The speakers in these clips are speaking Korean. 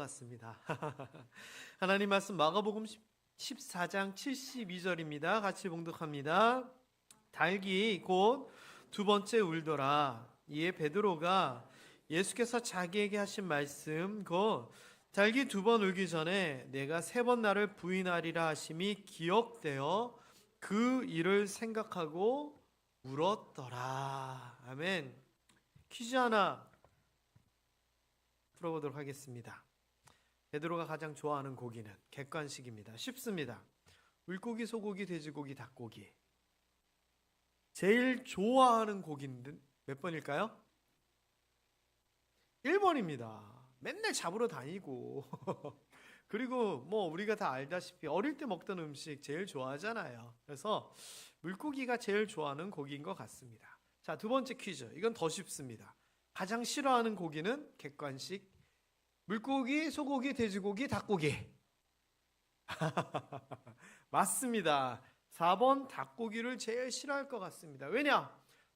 같습니다. 하나님 말씀 마가복음 14장 72절입니다. 같이 봉독합니다. 닭이 곧 두 번째 울더라. 이에 베드로가 예수께서 자기에게 하신 말씀 곧 닭이 두 번 울기 전에 내가 세 번 나를 부인하리라 하심이 기억되어 그 일을 생각하고 울었더라. 아멘. 퀴즈 하나 풀어보도록 하겠습니다. 베드로가 가장 좋아하는 고기는 객관식입니다. 쉽습니다. 물고기, 소고기, 돼지고기, 닭고기. 제일 좋아하는 고기는 몇 번일까요? 1번입니다. 맨날 잡으러 다니고 그리고 뭐 우리가 다 알다시피 어릴 때 먹던 음식 제일 좋아하잖아요. 그래서 물고기가 제일 좋아하는 고기인 것 같습니다. 자, 두 번째 퀴즈. 이건 더 쉽습니다. 가장 싫어하는 고기는 객관식 물고기, 소고기, 돼지고기, 닭고기. 맞습니다. 4번 닭고기를 제일 싫어할 것 같습니다. 왜냐?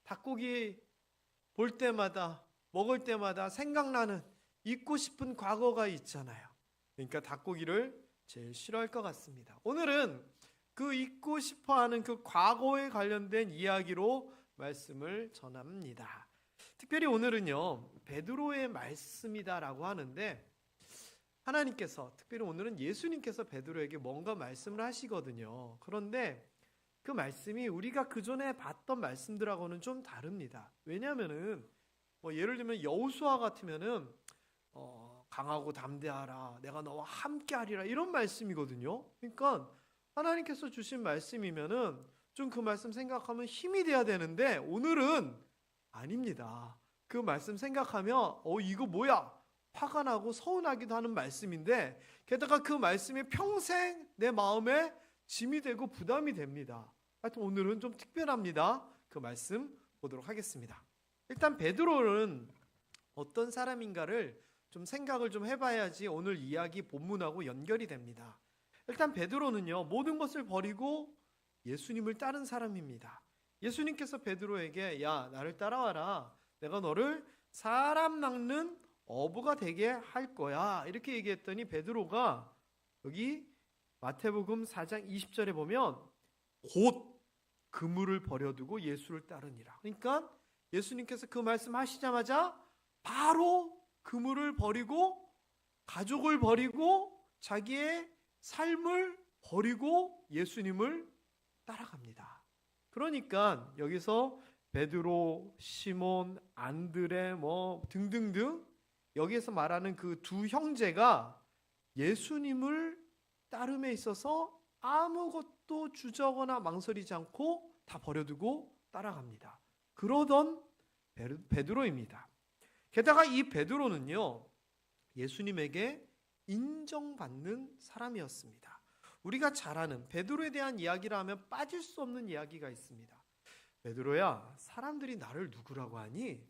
닭고기 볼 때마다 먹을 때마다 생각나는 잊고 싶은 과거가 있잖아요. 그러니까 닭고기를 제일 싫어할 것 같습니다. 오늘은 그 잊고 싶어하는 그 과거에 관련된 이야기로 말씀을 전합니다. 특별히 오늘은요, 베드로의 말씀이다라고 하는데 하나님께서, 특별히 오늘은 예수님께서 베드로에게 뭔가 말씀을 하시거든요. 그런데 그 말씀이 우리가 그전에 봤던 말씀들하고는 좀 다릅니다. 왜냐하면은 예를 들면 여호수아 같으면은 강하고 담대하라, 내가 너와 함께하리라, 이런 말씀이거든요. 그러니까 하나님께서 주신 말씀이면은 좀 그 말씀 생각하면 힘이 돼야 되는데 오늘은 아닙니다. 그 말씀 생각하면 이거 뭐야? 화가 나고 서운하기도 하는 말씀인데 게다가 그 말씀이 평생 내 마음에 짐이 되고 부담이 됩니다. 하여튼 오늘은 좀 특별합니다. 그 말씀 보도록 하겠습니다. 일단 베드로는 어떤 사람인가를 좀 생각을 좀 해봐야지 오늘 이야기 본문하고 연결이 됩니다. 일단 베드로는요, 모든 것을 버리고 예수님을 따른 사람입니다. 예수님께서 베드로에게 야, 나를 따라와라. 내가 너를 사람 낚는 어부가 되게 할 거야. 이렇게 얘기했더니 베드로가 여기 마태복음 4장 20절에 보면 곧 그물을 버려두고 예수를 따르니라. 그러니까 예수님께서 그 말씀 하시자마자 바로 그물을 버리고 가족을 버리고 자기의 삶을 버리고 예수님을 따라갑니다. 그러니까 여기서 베드로, 시몬, 안드레 등등등 여기에서 말하는 그 두 형제가 예수님을 따름에 있어서 아무것도 주저거나 망설이지 않고 다 버려두고 따라갑니다. 그러던 베드로입니다. 게다가 이 베드로는요, 예수님에게 인정받는 사람이었습니다. 우리가 잘 아는 베드로에 대한 이야기를 하면 빠질 수 없는 이야기가 있습니다. 베드로야, 사람들이 나를 누구라고 하니?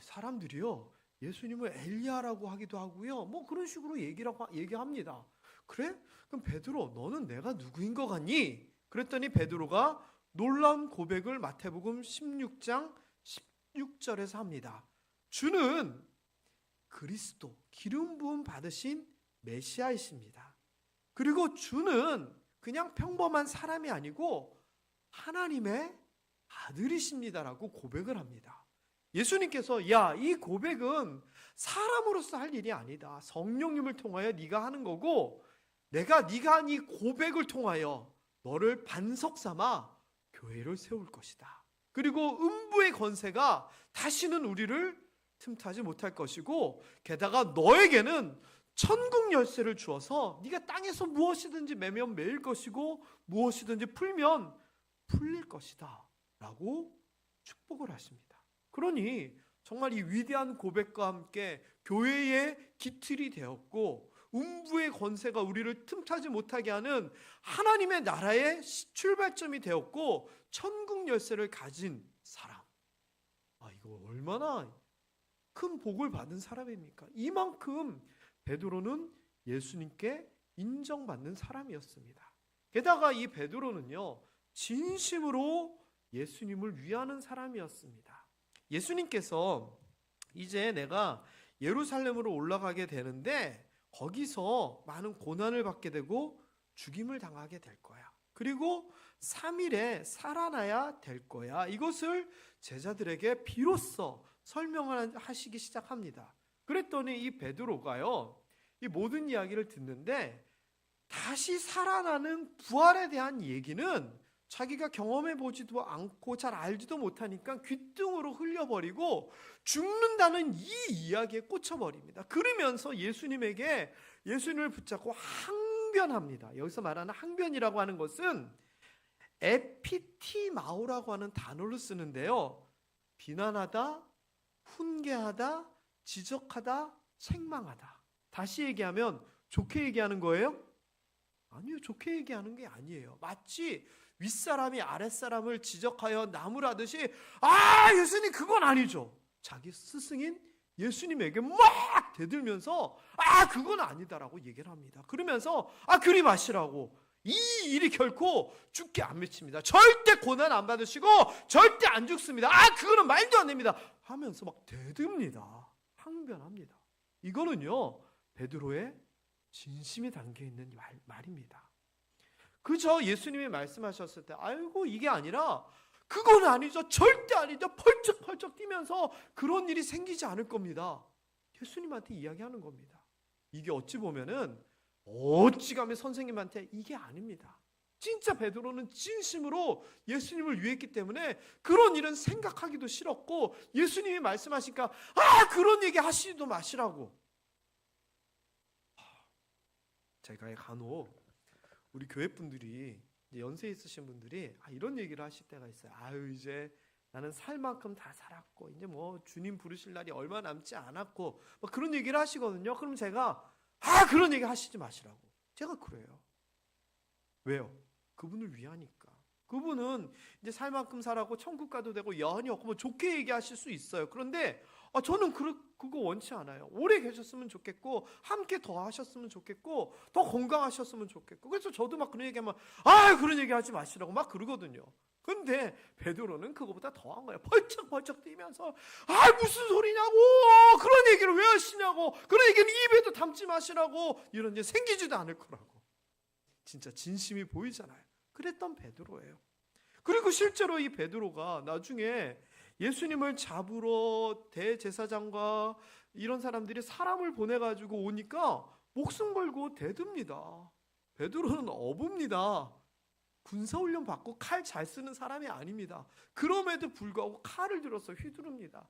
사람들이요, 예수님을 엘리야라고 하기도 하고요, 그런 식으로 얘기합니다. 그래? 그럼 베드로, 너는 내가 누구인 것 같니? 그랬더니 베드로가 놀라운 고백을 마태복음 16장 16절에서 합니다. 주는 그리스도, 기름 부음 받으신 메시아이십니다. 그리고 주는 그냥 평범한 사람이 아니고 하나님의 아들이십니다라고 고백을 합니다. 예수님께서 야, 이 고백은 사람으로서 할 일이 아니다. 성령님을 통하여 네가 하는 거고 내가 네가 한 이 고백을 통하여 너를 반석 삼아 교회를 세울 것이다. 그리고 음부의 권세가 다시는 우리를 틈타지 못할 것이고 게다가 너에게는 천국 열쇠를 주어서 네가 땅에서 무엇이든지 매면 매일 것이고 무엇이든지 풀면 풀릴 것이다 라고 축복을 하십니다. 그러니 정말 이 위대한 고백과 함께 교회의 기틀이 되었고 음부의 권세가 우리를 틈타지 못하게 하는 하나님의 나라의 출발점이 되었고 천국 열쇠를 가진 사람. 이거 얼마나 큰 복을 받은 사람입니까? 이만큼 베드로는 예수님께 인정받는 사람이었습니다. 게다가 이 베드로는요, 진심으로 예수님을 위하는 사람이었습니다. 예수님께서 이제 내가 예루살렘으로 올라가게 되는데 거기서 많은 고난을 받게 되고 죽임을 당하게 될 거야. 그리고 3일에 살아나야 될 거야. 이것을 제자들에게 비로소 설명을 하시기 시작합니다. 그랬더니 이 베드로가요, 이 모든 이야기를 듣는데 다시 살아나는 부활에 대한 얘기는 자기가 경험해 보지도 않고 잘 알지도 못하니까 귓등으로 흘려버리고 죽는다는 이 이야기에 꽂혀버립니다. 그러면서 예수님을 붙잡고 항변합니다. 여기서 말하는 항변이라고 하는 것은 에피티마오라고 하는 단어를 쓰는데요, 비난하다, 훈계하다, 지적하다, 책망하다. 다시 얘기하면 좋게 얘기하는 거예요? 아니요, 좋게 얘기하는 게 아니에요. 마치 윗사람이 아랫사람을 지적하여 나무라듯이 예수님 그건 아니죠. 자기 스승인 예수님에게 막 대들면서 그건 아니다라고 얘기를 합니다. 그러면서 그리 마시라고, 이 일이 결코 죽게 안 미칩니다. 절대 고난 안 받으시고 절대 안 죽습니다. 그거는 말도 안 됩니다 하면서 막 대듭니다. 항변합니다. 이거는요, 베드로의 진심이 담겨있는 말입니다. 그저 예수님이 말씀하셨을 때 아이고 이게 아니라 그건 아니죠, 절대 아니죠, 펄쩍펄쩍 뛰면서 그런 일이 생기지 않을 겁니다. 예수님한테 이야기하는 겁니다. 이게 어찌 보면은 어찌감히 선생님한테 이게 아닙니다. 진짜 베드로는 진심으로 예수님을 위했기 때문에 그런 일은 생각하기도 싫었고, 예수님이 말씀하시니까 그런 얘기 하시지도 마시라고. 제가 간혹 우리 교회 분들이, 연세 있으신 분들이 이런 얘기를 하실 때가 있어요. 이제 나는 살 만큼 다 살았고 이제 뭐 주님 부르실 날이 얼마 남지 않았고 뭐 그런 얘기를 하시거든요. 그럼 제가 그런 얘기 하시지 마시라고. 제가 그래요. 왜요? 그분을 위하니까. 그분은 이제 살 만큼 살았고 천국 가도 되고 여한이 없고 뭐 좋게 얘기하실 수 있어요. 그런데 저는 그거 원치 않아요. 오래 계셨으면 좋겠고 함께 더 하셨으면 좋겠고 더 건강하셨으면 좋겠고, 그래서 저도 막 그런 얘기하면 그런 얘기 하지 마시라고 막 그러거든요. 근데 베드로는 그거보다 더한 거예요. 펄쩍펄쩍 뛰면서 무슨 소리냐고, 그런 얘기를 왜 하시냐고, 그런 얘기는 입에도 담지 마시라고, 이런 일 생기지도 않을 거라고. 진짜 진심이 보이잖아요. 그랬던 베드로예요. 그리고 실제로 이 베드로가 나중에 예수님을 잡으러 대제사장과 이런 사람들이 사람을 보내가지고 오니까 목숨 걸고 대듭니다. 베드로는 어부입니다. 군사훈련 받고 칼 잘 쓰는 사람이 아닙니다. 그럼에도 불구하고 칼을 들어서 휘두릅니다.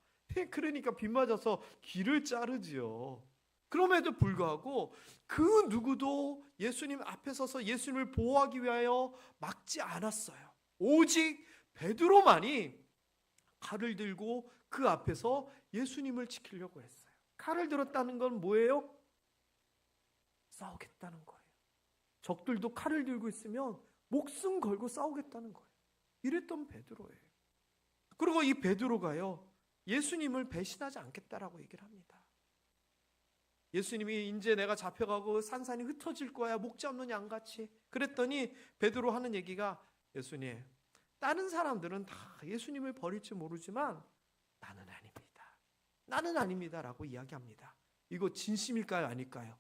그러니까 빗 맞아서 귀를 자르지요. 그럼에도 불구하고 그 누구도 예수님 앞에 서서 예수님을 보호하기 위하여 막지 않았어요. 오직 베드로만이 칼을 들고 그 앞에서 예수님을 지키려고 했어요. 칼을 들었다는 건 뭐예요? 싸우겠다는 거예요. 적들도 칼을 들고 있으면 목숨 걸고 싸우겠다는 거예요. 이랬던 베드로예요. 그리고 이 베드로가요, 예수님을 배신하지 않겠다라고 얘기를 합니다. 예수님이 이제 내가 잡혀가고 산산이 흩어질 거야, 목자 없는 양같이. 그랬더니 베드로 하는 얘기가, 예수님, 다른 사람들은 다 예수님을 버릴지 모르지만 나는 아닙니다. 나는 아닙니다라고 이야기합니다. 이거 진심일까요, 아닐까요?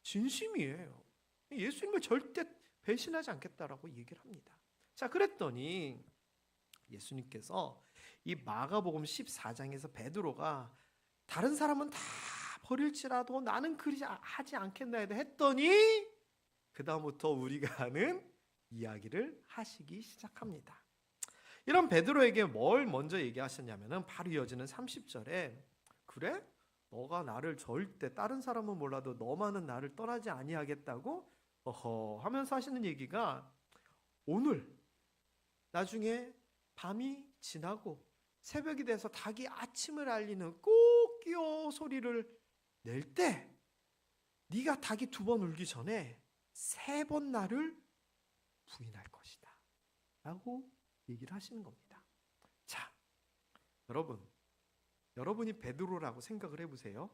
진심이에요. 예수님을 절대 배신하지 않겠다라고 얘기를 합니다. 자, 그랬더니 예수님께서 이 마가복음 14장에서 베드로가 다른 사람은 다 버릴지라도 나는 그리 하지 않겠나 했더니 그 다음부터 우리가 아는 이야기를 하시기 시작합니다. 이런 베드로에게 뭘 먼저 얘기하셨냐면은 바로 이어지는 30절에 그래? 너가 나를 절대, 다른 사람은 몰라도 너만은 나를 떠나지 아니하겠다고 하면서 하시는 얘기가, 오늘 나중에 밤이 지나고 새벽이 돼서 닭이 아침을 알리는 꼬끼요 소리를 낼 때 네가 닭이 2번 울기 전에 3번 나를 부인할 것이다 라고 얘기를 하시는 겁니다. 자, 여러분이 베드로라고 생각을 해보세요.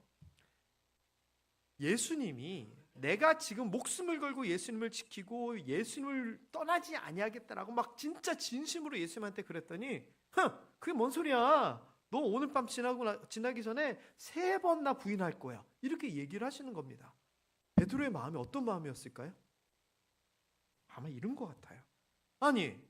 예수님이 내가 지금 목숨을 걸고 예수님을 지키고 예수님을 떠나지 아니하겠다라고 막 진짜 진심으로 예수님한테 그랬더니 그게 뭔 소리야, 너 오늘 밤 지나기 전에 3번 나 부인할 거야, 이렇게 얘기를 하시는 겁니다. 베드로의 마음이 어떤 마음이었을까요? 아마 이런 것 같아요. 아니,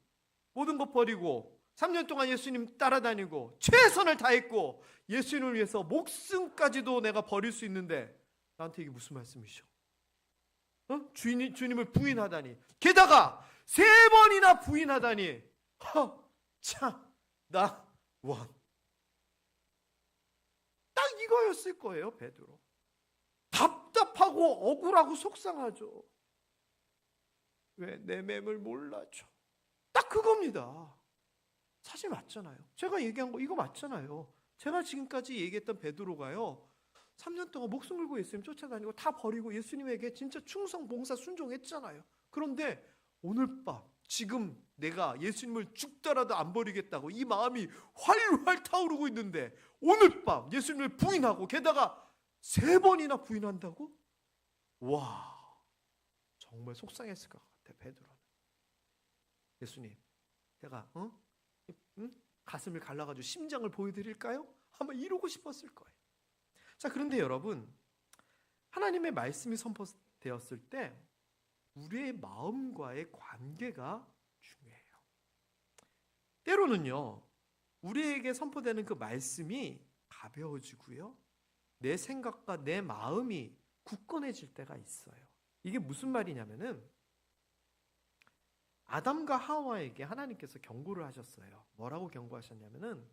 모든 것 버리고 3년 동안 예수님 따라다니고 최선을 다했고 예수님을 위해서 목숨까지도 내가 버릴 수 있는데 나한테 이게 무슨 말씀이셔? 주님을 부인하다니, 게다가 3번이나 부인하다니, 참, 나 원. 딱 이거였을 거예요, 베드로. 답답하고 억울하고 속상하죠. 왜 내 맴을 몰라줘? 딱 그겁니다. 사실 맞잖아요. 제가 얘기한 거 이거 맞잖아요. 제가 지금까지 얘기했던 베드로가요, 3년 동안 목숨 걸고 예수님 쫓아다니고 다 버리고 예수님에게 진짜 충성, 봉사, 순종했잖아요. 그런데 오늘 밤 지금 내가 예수님을 죽더라도 안 버리겠다고 이 마음이 활활 타오르고 있는데 오늘 밤 예수님을 부인하고 게다가 3번이나 부인한다고? 와, 정말 속상했을 것 같아, 베드로는. 예수님, 제가 가슴을 갈라가지고 심장을 보여드릴까요? 아마 이러고 싶었을 거예요. 자, 그런데 여러분, 하나님의 말씀이 선포되었을 때 우리의 마음과의 관계가 중요해요. 때로는요, 우리에게 선포되는 그 말씀이 가벼워지고요, 내 생각과 내 마음이 굳건해질 때가 있어요. 이게 무슨 말이냐면은, 아담과 하와에게 하나님께서 경고를 하셨어요. 뭐라고 경고하셨냐면은,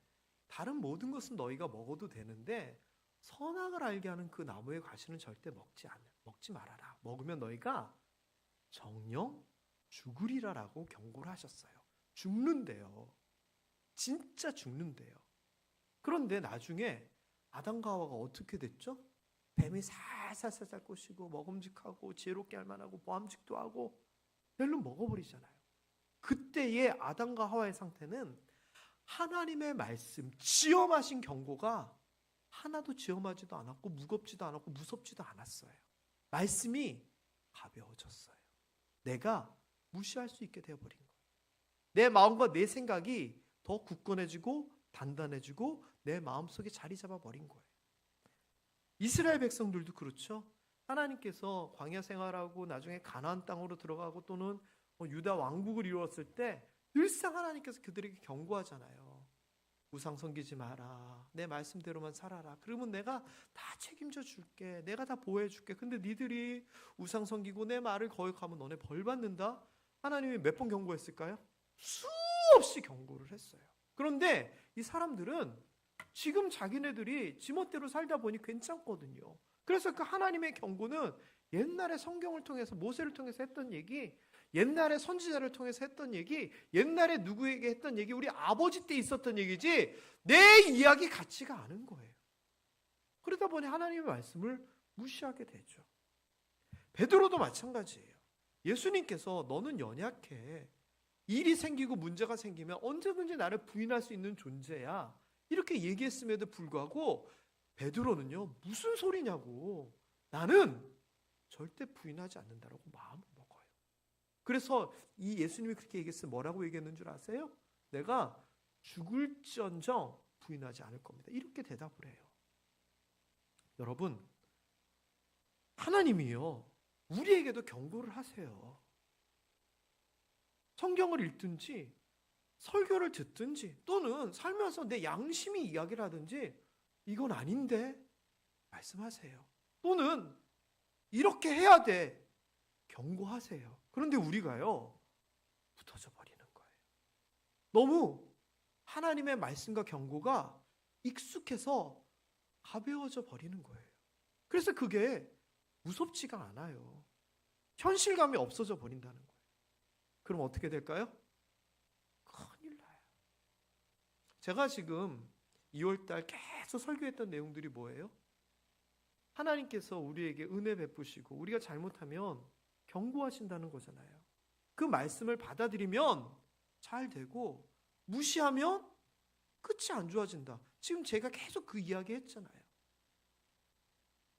다른 모든 것은 너희가 먹어도 되는데 선악을 알게 하는 그 나무의 과실은 절대 먹지 말아라. 먹으면 너희가 정녕 죽으리라라고 경고를 하셨어요. 죽는데요. 진짜 죽는데요. 그런데 나중에 아담과 하와가 어떻게 됐죠? 뱀이 살살살살 꼬시고 먹음직하고 지혜롭게 할 만하고 보암직도 하고 멸로 먹어버리잖아요. 그때의 아담과 하와의 상태는 하나님의 말씀, 지엄하신 경고가 하나도 지엄하지도 않았고 무겁지도 않았고 무섭지도 않았어요. 말씀이 가벼워졌어요. 내가 무시할 수 있게 되어버린 거예요. 내 마음과 내 생각이 더 굳건해지고 단단해지고 내 마음속에 자리 잡아버린 거예요. 이스라엘 백성들도 그렇죠. 하나님께서 광야 생활하고 나중에 가나안 땅으로 들어가고 또는 유다 왕국을 이루었을 때 늘상 하나님께서 그들에게 경고하잖아요. 우상 섬기지 마라. 내 말씀대로만 살아라. 그러면 내가 다 책임져 줄게. 내가 다 보호해 줄게. 근데 니들이 우상 섬기고 내 말을 거역하면 너네 벌 받는다. 하나님이 몇 번 경고했을까요? 수없이 경고를 했어요. 그런데 이 사람들은 지금 자기네들이 지멋대로 살다 보니 괜찮거든요. 그래서 그 하나님의 경고는 옛날에 성경을 통해서 모세를 통해서 했던 얘기, 옛날에 선지자를 통해서 했던 얘기, 옛날에 누구에게 했던 얘기, 우리 아버지 때 있었던 얘기지 내 이야기 같지가 않은 거예요. 그러다 보니 하나님의 말씀을 무시하게 되죠. 베드로도 마찬가지예요. 예수님께서 너는 연약해. 일이 생기고 문제가 생기면 언제든지 나를 부인할 수 있는 존재야. 이렇게 얘기했음에도 불구하고 베드로는요, 무슨 소리냐고. 나는 절대 부인하지 않는다라고 마음을 먹어요. 그래서 이 예수님이 그렇게 얘기했으면 뭐라고 얘기했는 줄 아세요? 내가 죽을지언정 부인하지 않을 겁니다. 이렇게 대답을 해요. 여러분, 하나님이요, 우리에게도 경고를 하세요. 성경을 읽든지 설교를 듣든지 또는 살면서 내 양심이 이야기를 하든지 이건 아닌데 말씀하세요. 또는 이렇게 해야 돼 경고하세요. 그런데 우리가요, 붙어져 버리는 거예요. 너무 하나님의 말씀과 경고가 익숙해서 가벼워져 버리는 거예요. 그래서 그게 무섭지가 않아요. 현실감이 없어져 버린다는 거예요. 그럼 어떻게 될까요? 큰일 나요. 제가 지금 2월달 계속 설교했던 내용들이 뭐예요? 하나님께서 우리에게 은혜 베푸시고 우리가 잘못하면 경고하신다는 거잖아요. 그 말씀을 받아들이면 잘 되고 무시하면 끝이 안 좋아진다. 지금 제가 계속 그 이야기 했잖아요.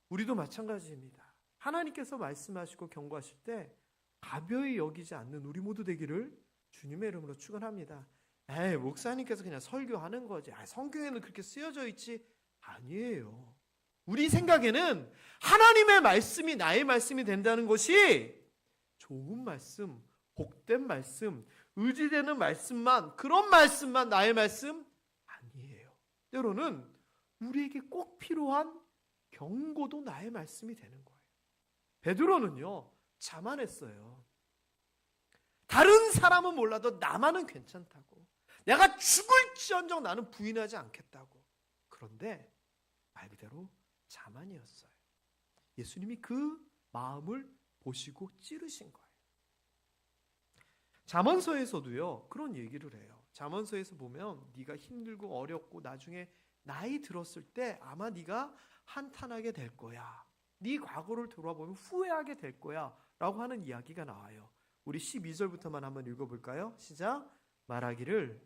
우리도 마찬가지입니다. 하나님께서 말씀하시고 경고하실 때 가벼이 여기지 않는 우리 모두 되기를 주님의 이름으로 축원합니다. 에이, 목사님께서 그냥 설교하는 거지. 성경에는 그렇게 쓰여져 있지. 아니에요. 우리 생각에는 하나님의 말씀이 나의 말씀이 된다는 것이 좋은 말씀, 복된 말씀, 의지되는 말씀만, 그런 말씀만 나의 말씀 아니에요. 때로는 우리에게 꼭 필요한 경고도 나의 말씀이 되는 거예요. 베드로는요, 자만했어요. 다른 사람은 몰라도 나만은 괜찮다고. 내가 죽을지언정 나는 부인하지 않겠다고. 그런데 말 그대로 자만이었어요. 예수님이 그 마음을 보시고 찌르신 거예요. 잠언서에서도요, 그런 얘기를 해요. 잠언서에서 보면 네가 힘들고 어렵고 나중에 나이 들었을 때 아마 네가 한탄하게 될 거야. 네 과거를 돌아보면 후회하게 될 거야 라고 하는 이야기가 나와요. 우리 12절부터만 한번 읽어볼까요? 시작. 말하기를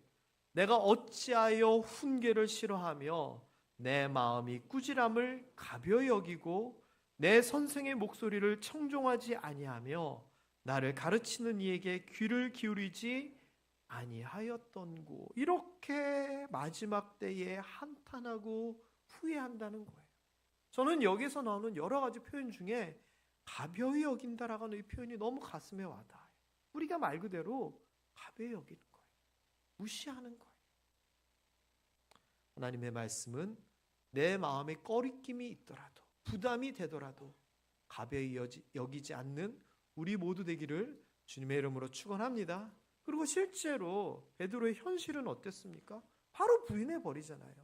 내가 어찌하여 훈계를 싫어하며 내 마음이 꾸지람을 가벼이 여기고 내 선생의 목소리를 청종하지 아니하며 나를 가르치는 이에게 귀를 기울이지 아니하였던고. 이렇게 마지막 때에 한탄하고 후회한다는 거예요. 저는 여기서 나오는 여러 가지 표현 중에 가벼이 여긴다라고 하는 이 표현이 너무 가슴에 와닿아요. 우리가 말 그대로 가벼이 여기는 거예요. 무시하는 거예요. 하나님의 말씀은 내 마음에 꺼리낌이 있더라도, 부담이 되더라도 가벼이 여기지 않는 우리 모두 되기를 주님의 이름으로 축원합니다. 그리고 실제로 베드로의 현실은 어땠습니까? 바로 부인해 버리잖아요.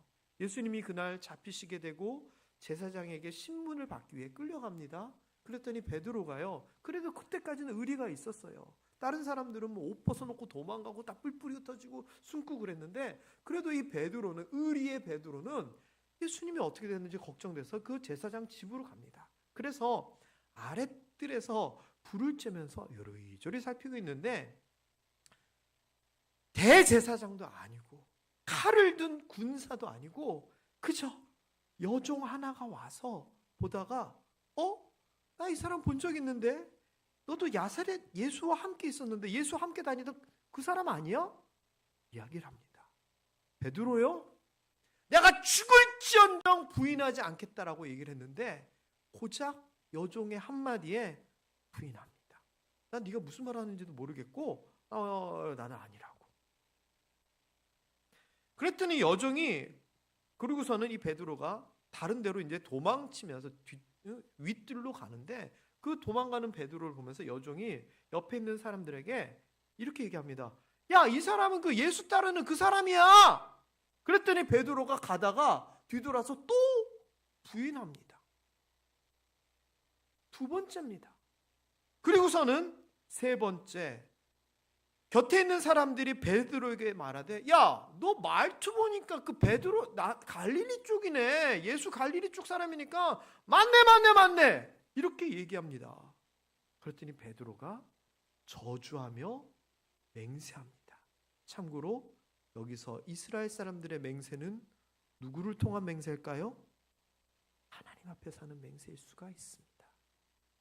예수님이 그날 잡히시게 되고 제사장에게 신문을 받기 위해 끌려갑니다. 그랬더니 베드로가요, 그래도 그때까지는 의리가 있었어요. 다른 사람들은 뭐 옷 벗어놓고 도망가고 다 뿔뿔이 흩어지고 숨고 그랬는데, 그래도 이 베드로는, 의리의 베드로는 예수님이 어떻게 됐는지 걱정돼서 그 제사장 집으로 갑니다. 그래서 아랫뜰에서 불을 쬐면서 요리조리 살피고 있는데, 대제사장도 아니고 칼을 든 군사도 아니고 그저 여종 하나가 와서 보다가 나 이 사람 본 적 있는데, 너도 나사렛 예수와 함께 있었는데 예수와 함께 다니던 그 사람 아니야? 이야기를 합니다. 베드로요? 내가 죽을지언정 부인하지 않겠다라고 얘기를 했는데 고작 여종의 한마디에 부인합니다. 난 네가 무슨 말 하는지도 모르겠고 나는 아니라고. 그랬더니 여종이, 그러고서는 이 베드로가 다른 데로 이제 도망치면서 윗뜰로 가는데, 그 도망가는 베드로를 보면서 여종이 옆에 있는 사람들에게 이렇게 얘기합니다. 야, 이 사람은 그 예수 따르는 그 사람이야. 그랬더니 베드로가 가다가 뒤돌아서 또 부인합니다. 두 번째입니다. 그리고서는 세 번째, 곁에 있는 사람들이 베드로에게 말하되, 야, 너 말투 보니까 그 베드로 갈릴리 쪽이네. 예수 갈릴리 쪽 사람이니까 맞네 이렇게 얘기합니다. 그랬더니 베드로가 저주하며 맹세합니다. 참고로 여기서 이스라엘 사람들의 맹세는 누구를 통한 맹세일까요? 하나님 앞에 사는 맹세일 수가 있습니다.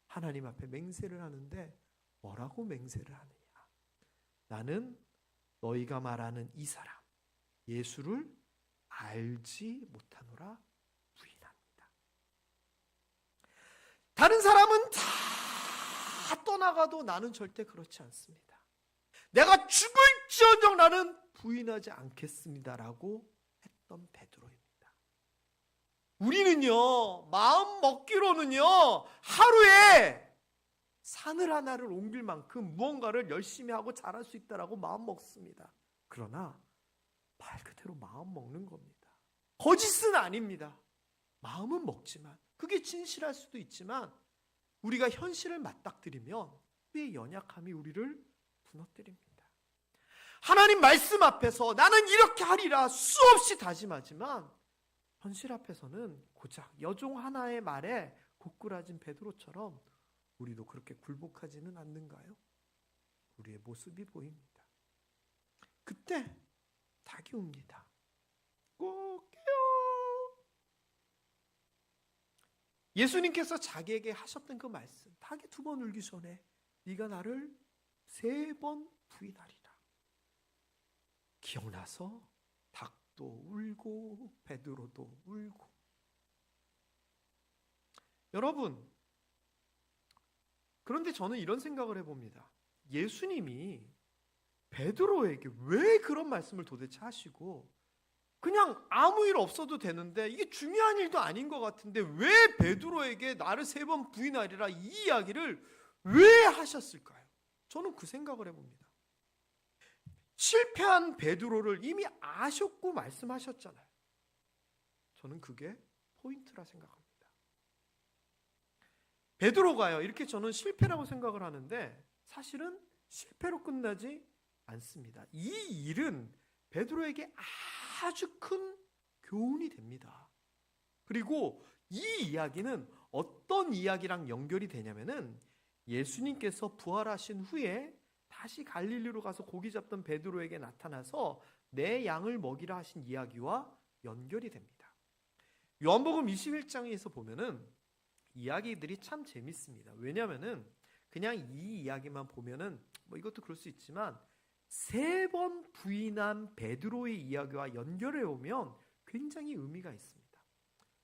하나님 앞에 맹세를 하는데 뭐라고 맹세를 하느냐? 나는 너희가 말하는 이 사람 예수를 알지 못하노라 부인합니다. 다른 사람은 다 떠나가도 나는 절대 그렇지 않습니다. 내가 죽을지언정 나는 부인하지 않겠습니다라고 했던 베드로입니다. 우리는요, 마음 먹기로는요, 하루에 산을 하나를 옮길 만큼 무언가를 열심히 하고 잘할 수 있다라고 마음 먹습니다. 그러나 말 그대로 마음 먹는 겁니다. 거짓은 아닙니다. 마음은 먹지만, 그게 진실할 수도 있지만 우리가 현실을 맞닥뜨리면 우리의 연약함이 우리를 무너뜨립니다. 하나님 말씀 앞에서 나는 이렇게 하리라 수없이 다짐하지만 현실 앞에서는 고작 여종 하나의 말에 고꾸라진 베드로처럼 우리도 그렇게 굴복하지는 않는가요? 우리의 모습이 보입니다. 그때 닭이 웁니다. 꼭 깨요. 예수님께서 자기에게 하셨던 그 말씀, 닭이 2번 울기 전에 네가 나를 3번 부인하리라. 기억나서 닭도 울고 베드로도 울고, 여러분, 그런데 저는 이런 생각을 해봅니다. 예수님이 베드로에게 왜 그런 말씀을 도대체 하시고, 그냥 아무 일 없어도 되는데 이게 중요한 일도 아닌 것 같은데 왜 베드로에게 나를 3번 부인하리라 이 이야기를 왜 하셨을까요? 저는 그 생각을 해봅니다. 실패한 베드로를 이미 아셨고 말씀하셨잖아요. 저는 그게 포인트라 생각합니다. 베드로가요, 이렇게 저는 실패라고 생각을 하는데 사실은 실패로 끝나지 않습니다. 이 일은 베드로에게 아주 큰 교훈이 됩니다. 그리고 이 이야기는 어떤 이야기랑 연결이 되냐면은 예수님께서 부활하신 후에 다시 갈릴리로 가서 고기 잡던 베드로에게 나타나서 내 양을 먹이라 하신 이야기와 연결이 됩니다. 요한복음 21장에서 보면은 이야기들이 참 재밌습니다. 왜냐하면은 그냥 이 이야기만 보면은 뭐 이것도 그럴 수 있지만 3번 부인한 베드로의 이야기와 연결해 오면 굉장히 의미가 있습니다.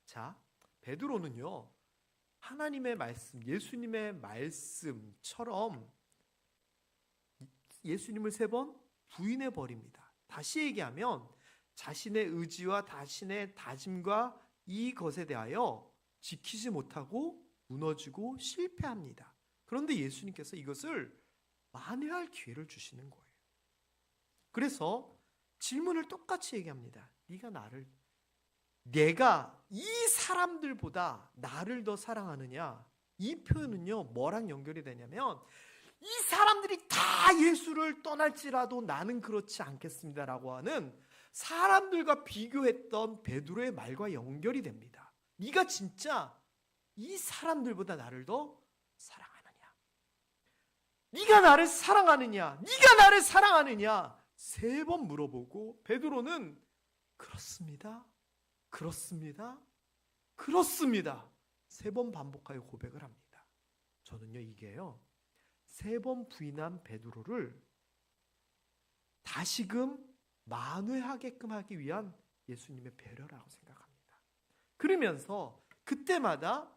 자, 베드로는요, 하나님의 말씀, 예수님의 말씀처럼 예수님을 3번 부인해 버립니다. 다시 얘기하면 자신의 의지와 자신의 다짐과 이것에 대하여 지키지 못하고 무너지고 실패합니다. 그런데 예수님께서 이것을 만회할 기회를 주시는 거예요. 그래서 질문을 똑같이 얘기합니다. 내가 이 사람들보다 나를 더 사랑하느냐? 이 표현은요, 뭐랑 연결이 되냐면 이 사람들이 다 예수를 떠날지라도 나는 그렇지 않겠습니다라고 하는 사람들과 비교했던 베드로의 말과 연결이 됩니다. 네가 진짜 이 사람들보다 나를 더 사랑하느냐? 네가 나를 사랑하느냐? 네가 나를 사랑하느냐? 3번 물어보고 베드로는 그렇습니다. 그렇습니다. 그렇습니다. 3번 반복하여 고백을 합니다. 저는요, 이게요, 3번 부인한 베드로를 다시금 만회하게끔 하기 위한 예수님의 배려라고 생각합니다. 그러면서 그때마다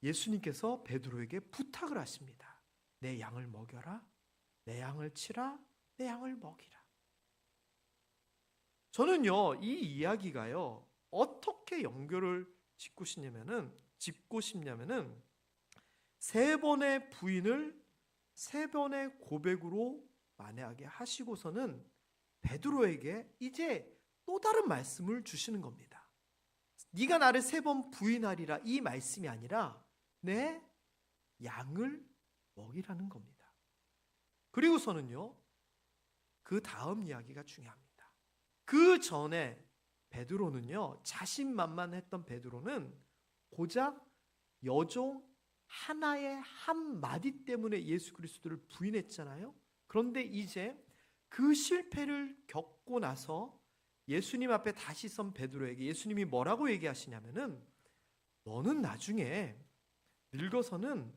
예수님께서 베드로에게 부탁을 하십니다. 내 양을 먹여라. 내 양을 치라. 내 양을 먹이라. 저는요, 이 이야기가요, 어떻게 연결을 짓고 싶냐면은 3번의 부인을 3번의 고백으로 만회하게 하시고서는 베드로에게 이제 또 다른 말씀을 주시는 겁니다. 네가 나를 3번 부인하리라 이 말씀이 아니라 내 양을 먹이라는 겁니다. 그리고서는요, 그 다음 이야기가 중요합니다. 그 전에 베드로는요, 자신만만했던 베드로는 고작 여종 하나의 한마디 때문에 예수 그리스도를 부인했잖아요. 그런데 이제 그 실패를 겪고 나서 예수님 앞에 다시 선 베드로에게 예수님이 뭐라고 얘기하시냐면은 너는 나중에 늙어서는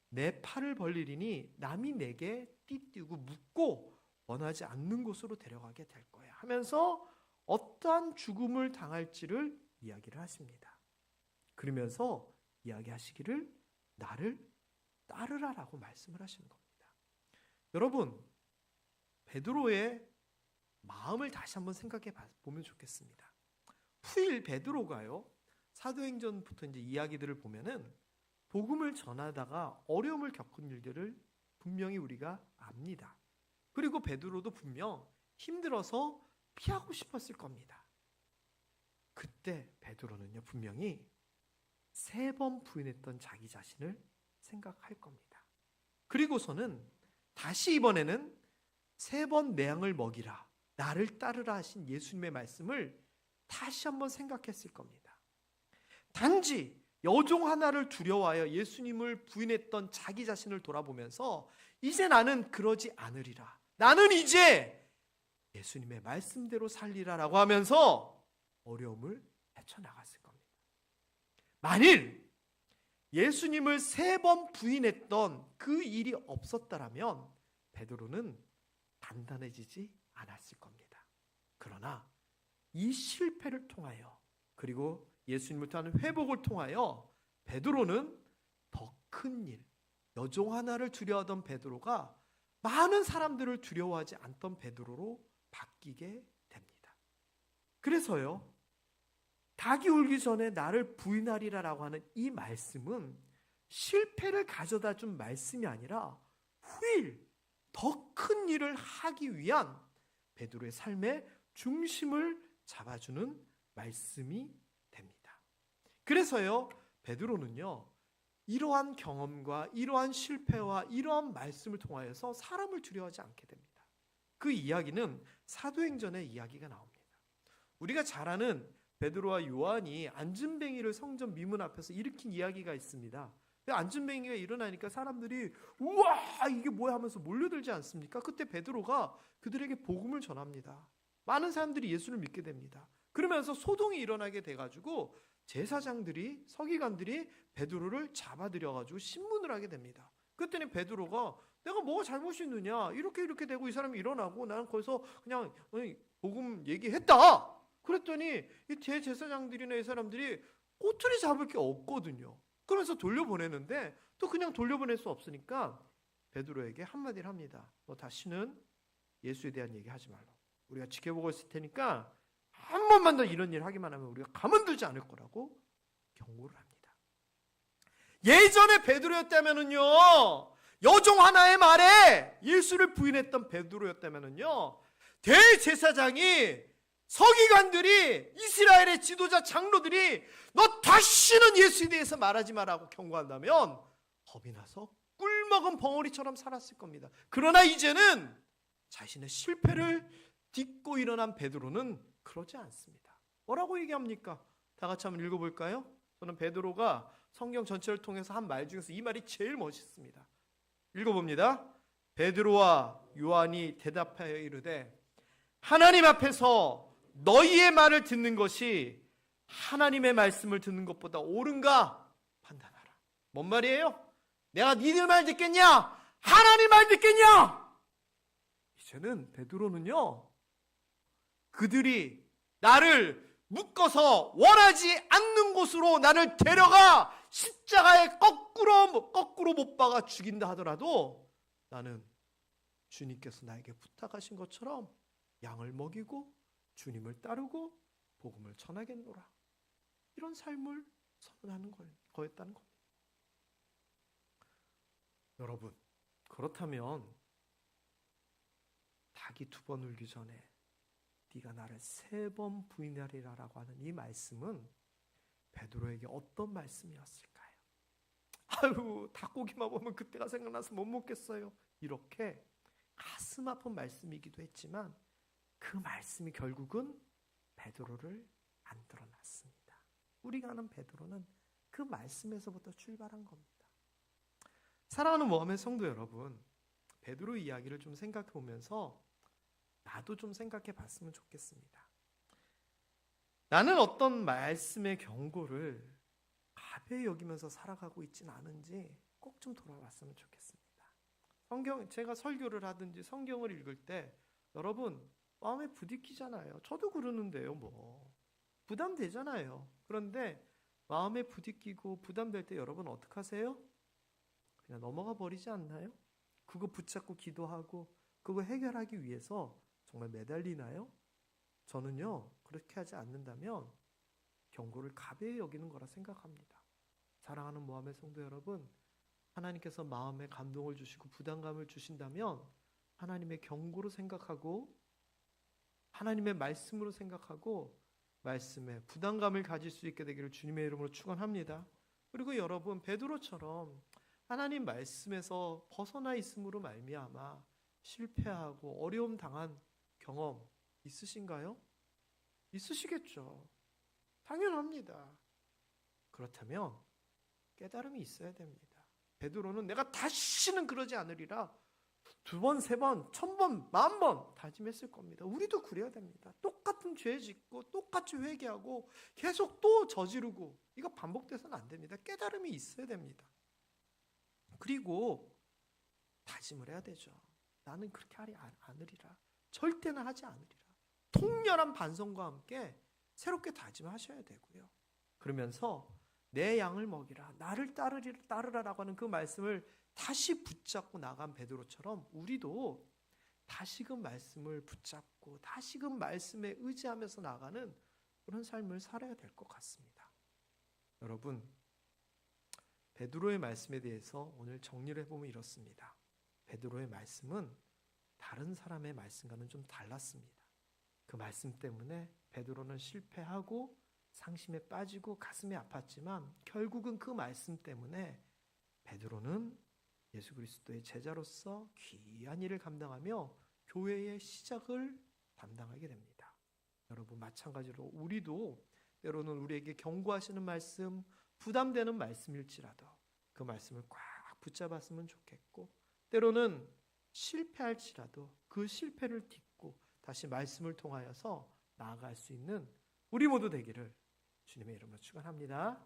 내 팔을 벌리리니 남이 내게 띠띠고 묻고 원하지 않는 곳으로 데려가게 될 거야 하면서 어떠한 죽음을 당할지를 이야기를 하십니다. 그러면서 이야기하시기를 나를 따르라라고 말씀을 하시는 겁니다. 여러분, 베드로의 마음을 다시 한번 생각해 보면 좋겠습니다. 후일 베드로가요, 사도행전부터 이제 이야기들을 보면은 복음을 전하다가 어려움을 겪은 일들을 분명히 우리가 압니다. 그리고 베드로도 분명 힘들어서 피하고 싶었을 겁니다. 그때 베드로는요, 분명히 3번 부인했던 자기 자신을 생각할 겁니다. 그리고서는 다시 이번에는 3번 내 양을 먹이라, 나를 따르라 하신 예수님의 말씀을 다시 한번 생각했을 겁니다. 단지 여종 하나를 두려워하여 예수님을 부인했던 자기 자신을 돌아보면서 이제 나는 그러지 않으리라, 나는 이제 예수님의 말씀대로 살리라라고 하면서 어려움을 헤쳐나갔을 겁니다. 만일 예수님을 3번 부인했던 그 일이 없었다라면 베드로는 단단해지지 않았을 겁니다. 그러나 이 실패를 통하여 그리고 예수님을 통한 회복을 통하여 베드로는 더 큰 일, 여종 하나를 두려워하던 베드로가 많은 사람들을 두려워하지 않던 베드로로 바뀌게 됩니다. 그래서요, 닭이 울기 전에 나를 부인하리라라고 하는 이 말씀은 실패를 가져다 준 말씀이 아니라 후일 더 큰 일을 하기 위한 베드로의 삶의 중심을 잡아주는 말씀이 됩니다. 그래서요, 베드로는요, 이러한 경험과 이러한 실패와 이러한 말씀을 통하여서 사람을 두려워하지 않게 됩니다. 그 이야기는 사도행전의 이야기가 나옵니다. 우리가 잘 아는 베드로와 요한이 안진뱅이를 성전 미문 앞에서 일으킨 이야기가 있습니다. 안진뱅이가 일어나니까 사람들이 우와 이게 뭐야 하면서 몰려들지 않습니까? 그때 베드로가 그들에게 복음을 전합니다. 많은 사람들이 예수를 믿게 됩니다. 그러면서 소동이 일어나게 돼가지고 제사장들이, 서기관들이 베드로를 잡아들여가지고 신문을 하게 됩니다. 그랬더니 베드로가 내가 뭐가 잘못이 있느냐, 이렇게 되고 이 사람이 일어나고 나는 거기서 그냥 복음 얘기했다. 그랬더니 이 대제사장들이나 이 사람들이 꼬투리 잡을 게 없거든요. 그러면서 돌려보내는데 또 그냥 돌려보낼 수 없으니까 베드로에게 한마디를 합니다. 너 다시는 예수에 대한 얘기 하지 말라고. 우리가 지켜보고 있을 테니까 한 번만 더 이런 일 하기만 하면 우리가 가만두지 않을 거라고 경고를 합니다. 예전에 베드로였다면은요, 여종 하나의 말에 예수를 부인했던 베드로였다면은요, 대제사장이, 서기관들이, 이스라엘의 지도자 장로들이 너 다시는 예수에 대해서 말하지 마라고 경고한다면 겁이 나서 꿀먹은 벙어리처럼 살았을 겁니다. 그러나 이제는 자신의 실패를 딛고 일어난 베드로는 그러지 않습니다. 뭐라고 얘기합니까? 다 같이 한번 읽어볼까요? 저는 베드로가 성경 전체를 통해서 한 말 중에서 이 말이 제일 멋있습니다. 읽어봅니다. 베드로와 요한이 대답하여 이르되 하나님 앞에서 너희의 말을 듣는 것이 하나님의 말씀을 듣는 것보다 옳은가 판단하라. 뭔 말이에요? 내가 니들 말 듣겠냐? 하나님 말 듣겠냐? 이제는 베드로는요, 그들이 나를 묶어서 원하지 않는 곳으로 나를 데려가 십자가에 거꾸로 못 박아 죽인다 하더라도 나는 주님께서 나에게 부탁하신 것처럼 양을 먹이고 주님을 따르고 복음을 전하겠노라. 이런 삶을 선언하는 거였다는 겁니다. 여러분, 그렇다면 닭이 2번 울기 전에 네가 나를 3번 부인하리라라고 하는 이 말씀은 베드로에게 어떤 말씀이었을까요? 아유, 닭고기만 보면 그때가 생각나서 못 먹겠어요. 이렇게 가슴 아픈 말씀이기도 했지만 그 말씀이 결국은 베드로를 만들어 놨습니다. 우리가 아는 베드로는 그 말씀에서부터 출발한 겁니다. 사랑하는 모함의 성도 여러분, 베드로 이야기를 좀 생각해 보면서 나도 좀 생각해 봤으면 좋겠습니다. 나는 어떤 말씀의 경고를 가벼이 여기면서 살아가고 있지는 않은지 꼭 좀 돌아봤으면 좋겠습니다. 제가 설교를 하든지 성경을 읽을 때 여러분 마음에 부딪히잖아요. 저도 그러는데요, 부담되잖아요. 그런데 마음에 부딪히고 부담될 때 여러분 어떡하세요? 그냥 넘어가 버리지 않나요? 그거 붙잡고 기도하고 그거 해결하기 위해서 정말 매달리나요? 저는요, 그렇게 하지 않는다면 경고를 가벼이 여기는 거라 생각합니다. 사랑하는 모함의 성도 여러분, 하나님께서 마음에 감동을 주시고 부담감을 주신다면 하나님의 경고로 생각하고 하나님의 말씀으로 생각하고 말씀에 부담감을 가질 수 있게 되기를 주님의 이름으로 축원합니다. 그리고 여러분, 베드로처럼 하나님 말씀에서 벗어나 있음으로 말미암아 실패하고 어려움 당한 경험 있으신가요? 있으시겠죠. 당연합니다. 그렇다면 깨달음이 있어야 됩니다. 베드로는 내가 다시는 그러지 않으리라 2번, 3번, 1000번, 10,000번 다짐했을 겁니다. 우리도 그래야 됩니다. 똑같은 죄 짓고 똑같이 회개하고 계속 또 저지르고 이거 반복돼서는 안 됩니다. 깨달음이 있어야 됩니다. 그리고 다짐을 해야 되죠. 나는 그렇게 하지 않으리라. 절대는 하지 않으리라. 통렬한 반성과 함께 새롭게 다짐하셔야 되고요. 그러면서 내 양을 먹이라, 나를 따르라라고 하는 그 말씀을 다시 붙잡고 나간 베드로처럼 우리도 다시금 말씀을 붙잡고 다시금 말씀에 의지하면서 나가는 그런 삶을 살아야 될 것 같습니다. 여러분, 베드로의 말씀에 대해서 오늘 정리를 해보면 이렇습니다. 베드로의 말씀은 다른 사람의 말씀과는 좀 달랐습니다. 그 말씀 때문에 베드로는 실패하고 상심에 빠지고 가슴이 아팠지만 결국은 그 말씀 때문에 베드로는 예수 그리스도의 제자로서 귀한 일을 감당하며 교회의 시작을 담당하게 됩니다. 여러분, 마찬가지로 우리도 때로는 우리에게 경고하시는 말씀, 부담되는 말씀일지라도 그 말씀을 꽉 붙잡았으면 좋겠고, 때로는 실패할지라도 그 실패를 딛고 다시 말씀을 통하여서 나아갈 수 있는 우리 모두 되기를 주님의 이름으로 축원합니다.